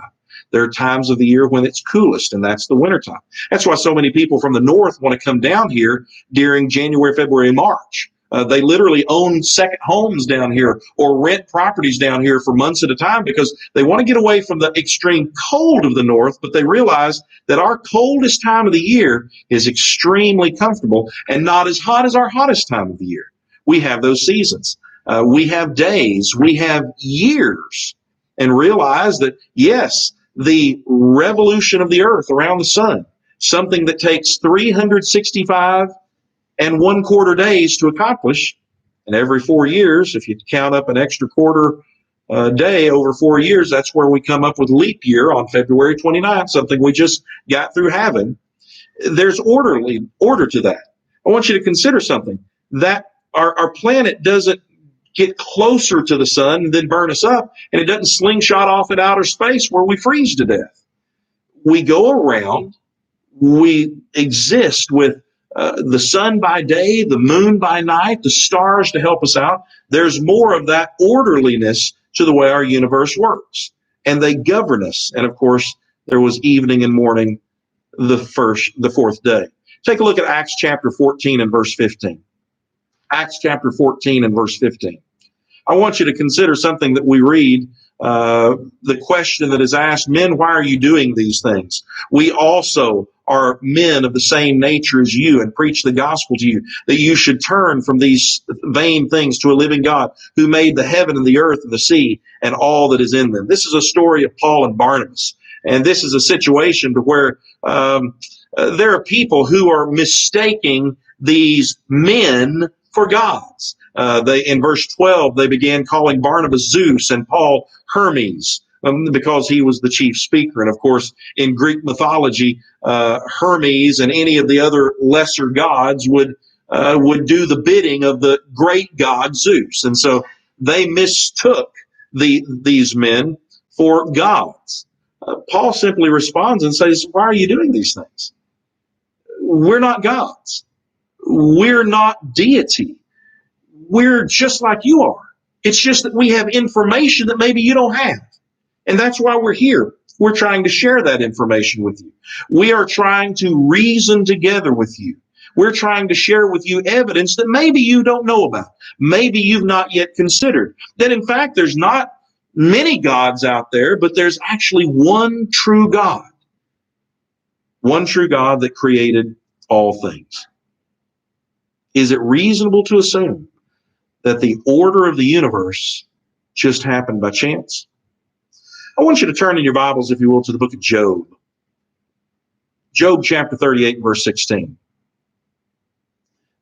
There are times of the year when it's coolest, and that's the wintertime. That's why so many people from the north want to come down here during January, February, and March. They literally own second homes down here or rent properties down here for months at a time because they want to get away from the extreme cold of the north, but they realize that our coldest time of the year is extremely comfortable and not as hot as our hottest time of the year. We have those seasons. We have days. We have years. And realize that, yes, the revolution of the earth around the sun, something that takes 365 and 1/4 days to accomplish. And every 4 years, if you count up an extra quarter day over 4 years, that's where we come up with leap year on February 29th, something we just got through having. There's order to that. I want you to consider something, that our planet doesn't get closer to the sun and then burn us up, and it doesn't slingshot off in outer space where we freeze to death. We go around, we exist with the sun by day, the moon by night, the stars to help us out. There's more of that orderliness to the way our universe works. And they govern us. And of course, there was evening and morning the fourth day. Take a look at Acts chapter 14 and verse 15. Acts chapter 14 and verse 15. I want you to consider something that we read, the question that is asked, men, why are you doing these things? We also are men of the same nature as you and preach the gospel to you, that you should turn from these vain things to a living God who made the heaven and the earth and the sea and all that is in them. This is a story of Paul and Barnabas. And this is a situation to where there are people who are mistaking these men for gods. In verse 12, they began calling Barnabas Zeus and Paul Hermes. because he was the chief speaker. And of course, in Greek mythology, Hermes and any of the other lesser gods would do the bidding of the great god Zeus. And so they mistook these men for gods. Paul simply responds and says, why are you doing these things? We're not gods. We're not deity. We're just like you are. It's just that we have information that maybe you don't have. And that's why we're here. We're trying to share that information with you. We are trying to reason together with you. We're trying to share with you evidence that maybe you don't know about. Maybe you've not yet considered. That in fact, there's not many gods out there, but there's actually one true God. One true God that created all things. Is it reasonable to assume that the order of the universe just happened by chance? I want you to turn in your Bibles, if you will, to the book of Job. Job chapter 38, verse 16.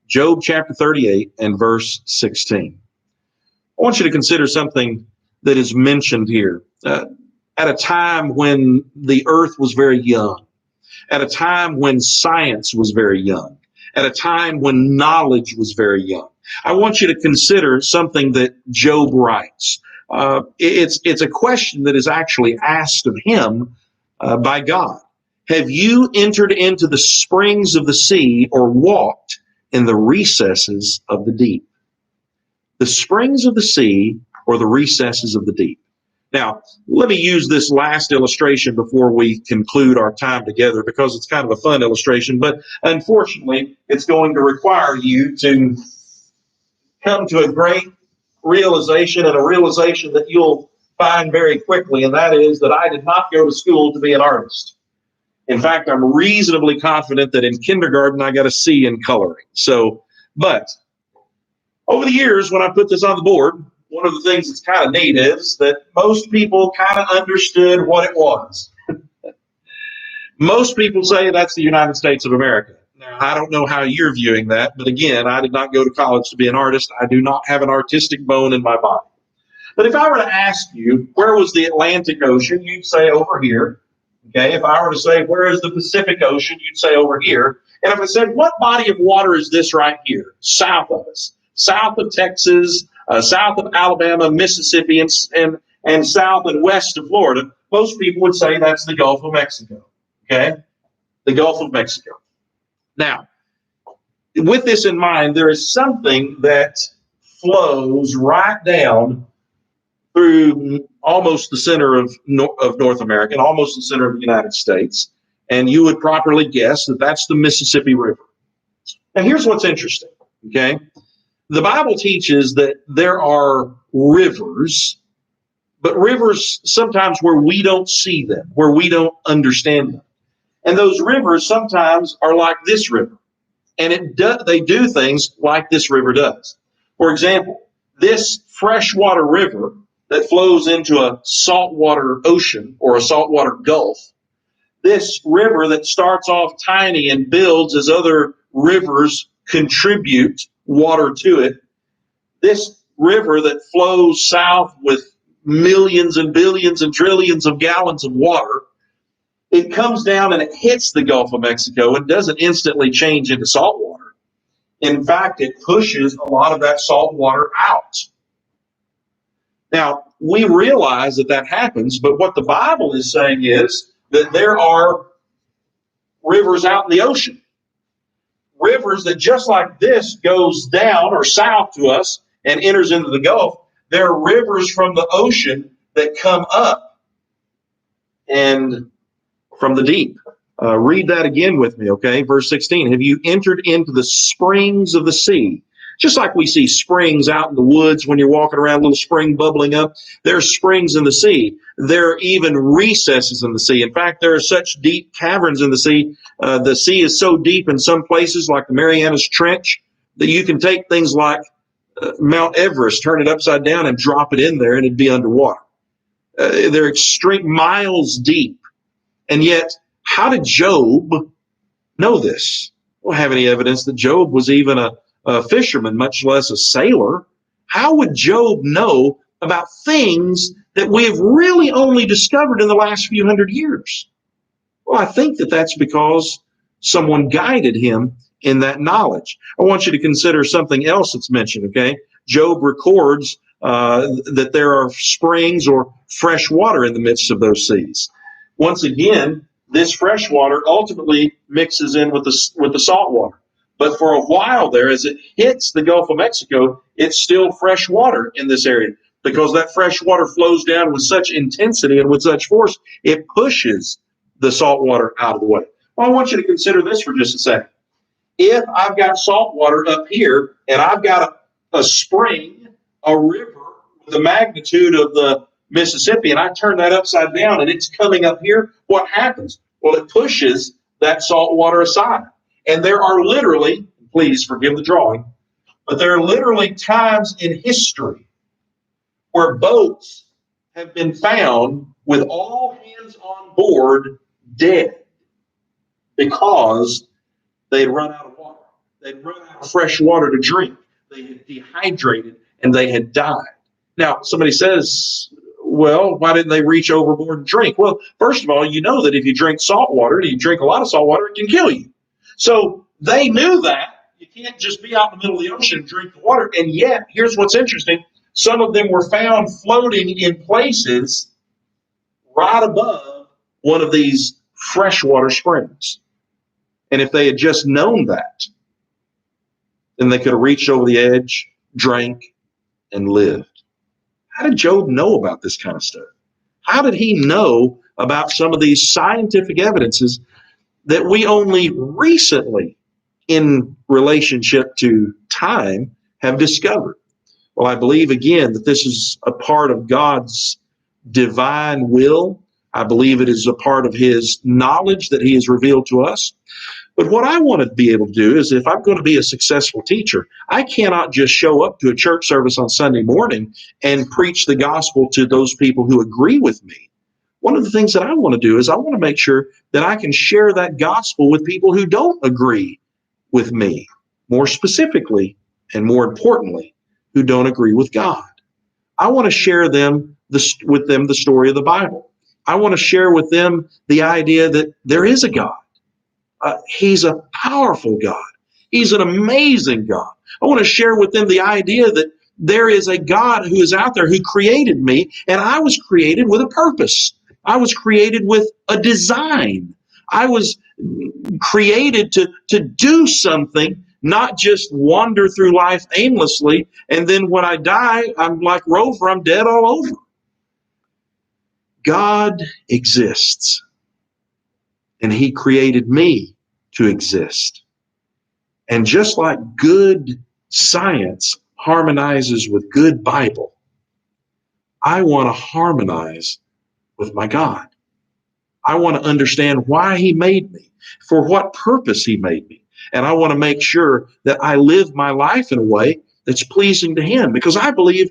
Job chapter 38 and verse 16. I want you to consider something that is mentioned here. At a time when the earth was very young, at a time when science was very young, at a time when knowledge was very young. I want you to consider something that Job writes. It's a question that is actually asked of him by God. Have you entered into the springs of the sea or walked in the recesses of the deep? The springs of the sea or the recesses of the deep. Now, let me use this last illustration before we conclude our time together, because it's kind of a fun illustration, but unfortunately, it's going to require you to come to a great realization, and a realization that you'll find very quickly, and that is that I did not go to school to be an artist. In fact, I'm reasonably confident that in kindergarten I got a C in coloring. But over the years, when I put this on the board, one of the things that's kind of neat is that most people kind of understood what it was. Most people say that's the United States of America. Now, I don't know how you're viewing that, but again, I did not go to college to be an artist. I do not have an artistic bone in my body. But if I were to ask you, where was the Atlantic Ocean, you'd say over here. Okay, if I were to say, where is the Pacific Ocean, you'd say over here. And if I said, what body of water is this right here, south of us? South of Texas, south of Alabama, Mississippi, and south and west of Florida, most people would say that's the Gulf of Mexico. Okay, the Gulf of Mexico. Now, with this in mind, there is something that flows right down through almost the center of North America and almost the center of the United States, and you would properly guess that that's the Mississippi River. Now, here's what's interesting, okay? The Bible teaches that there are rivers, but rivers sometimes where we don't see them, where we don't understand them. And those rivers sometimes are like this river, and they do things like this river does. For example, this freshwater river that flows into a saltwater ocean or a saltwater gulf, this river that starts off tiny and builds as other rivers contribute water to it, this river that flows south with millions and billions and trillions of gallons of water, it comes down and it hits the Gulf of Mexico and doesn't instantly change into salt water. In fact, it pushes a lot of that salt water out. Now, we realize that happens, but what the Bible is saying is that there are rivers out in the ocean. Rivers that just like this goes down or south to us and enters into the Gulf. There are rivers from the ocean that come up and from the deep. Read that again with me, okay? Verse 16, have you entered into the springs of the sea? Just like we see springs out in the woods when you're walking around, a little spring bubbling up, there are springs in the sea. There are even recesses in the sea. In fact, there are such deep caverns in the sea. The sea is so deep in some places, like the Marianas Trench, that you can take things like Mount Everest, turn it upside down and drop it in there and it'd be underwater. They're extreme miles deep. And yet, how did Job know this? We don't have any evidence that Job was even a fisherman, much less a sailor. How would Job know about things that we have really only discovered in the last few hundred years? Well, I think that that's because someone guided him in that knowledge. I want you to consider something else that's mentioned, okay? Job records that there are springs or fresh water in the midst of those seas. Once again, this fresh water ultimately mixes in with the salt water. But for a while there, as it hits the Gulf of Mexico, it's still fresh water in this area because that fresh water flows down with such intensity and with such force, it pushes the salt water out of the way. Well, I want you to consider this for just a second. If I've got salt water up here and I've got a spring, a river with the magnitude of the Mississippi, and I turn that upside down and it's coming up here, what happens? Well, it pushes that salt water aside. And there are literally, please forgive the drawing, but there are literally times in history where boats have been found with all hands on board dead because they'd run out of water. They'd run out of fresh water to drink. They had dehydrated and they had died. Now, somebody says, well, why didn't they reach overboard and drink? Well, first of all, you know that if you drink salt water, you drink a lot of salt water, it can kill you. So they knew that. You can't just be out in the middle of the ocean and drink the water. And yet, here's what's interesting. Some of them were found floating in places right above one of these freshwater springs. And if they had just known that, then they could have reached over the edge, drank, and lived. How did Job know about this kind of stuff? How did he know about some of these scientific evidences that we only recently, in relationship to time, have discovered? Well, I believe, again, that this is a part of God's divine will. I believe it is a part of his knowledge that he has revealed to us. But what I want to be able to do is, if I'm going to be a successful teacher, I cannot just show up to a church service on Sunday morning and preach the gospel to those people who agree with me. One of the things that I want to do is I want to make sure that I can share that gospel with people who don't agree with me, more specifically and more importantly, who don't agree with God. I want to share with them the story of the Bible. I want to share with them the idea that there is a God. He's a powerful God. He's an amazing God. I want to share with them the idea that there is a God who is out there who created me, and I was created with a purpose. I was created with a design. I was created to do something, not just wander through life aimlessly, and then when I die, I'm like Rover, I'm dead all over. God exists, and he created me to exist. And just like good science harmonizes with good Bible, I want to harmonize with my God. I want to understand why he made me, for what purpose he made me. And I want to make sure that I live my life in a way that's pleasing to him, because I believe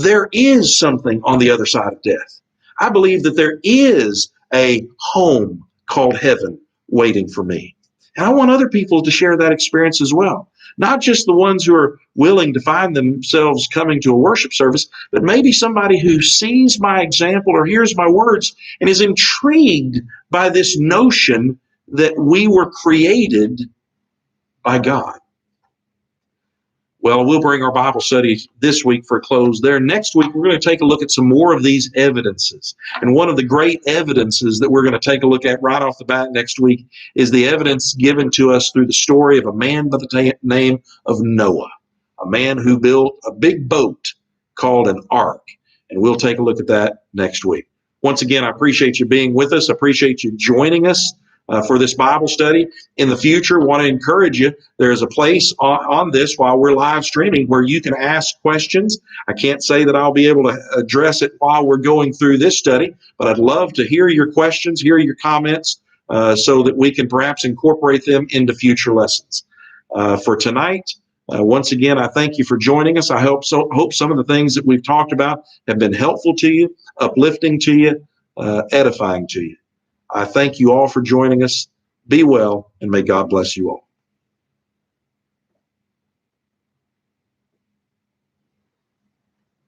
there is something on the other side of death. I believe that there is a home called heaven waiting for me. And I want other people to share that experience as well. Not just the ones who are willing to find themselves coming to a worship service, but maybe somebody who sees my example or hears my words and is intrigued by this notion that we were created by God. Well, we'll bring our Bible study this week for a close there. Next week, we're going to take a look at some more of these evidences. And one of the great evidences that we're going to take a look at right off the bat next week is the evidence given to us through the story of a man by the name of Noah, a man who built a big boat called an ark. And we'll take a look at that next week. Once again, I appreciate you being with us. I appreciate you joining us for this Bible study. In the future, want to encourage you, there is a place on this while we're live streaming where you can ask questions. I can't say that I'll be able to address it while we're going through this study, but I'd love to hear your questions, hear your comments, so that we can perhaps incorporate them into future lessons. For tonight, once again, I thank you for joining us. I hope some of the things that we've talked about have been helpful to you, uplifting to you, edifying to you. I thank you all for joining us. Be well, and may God bless you all.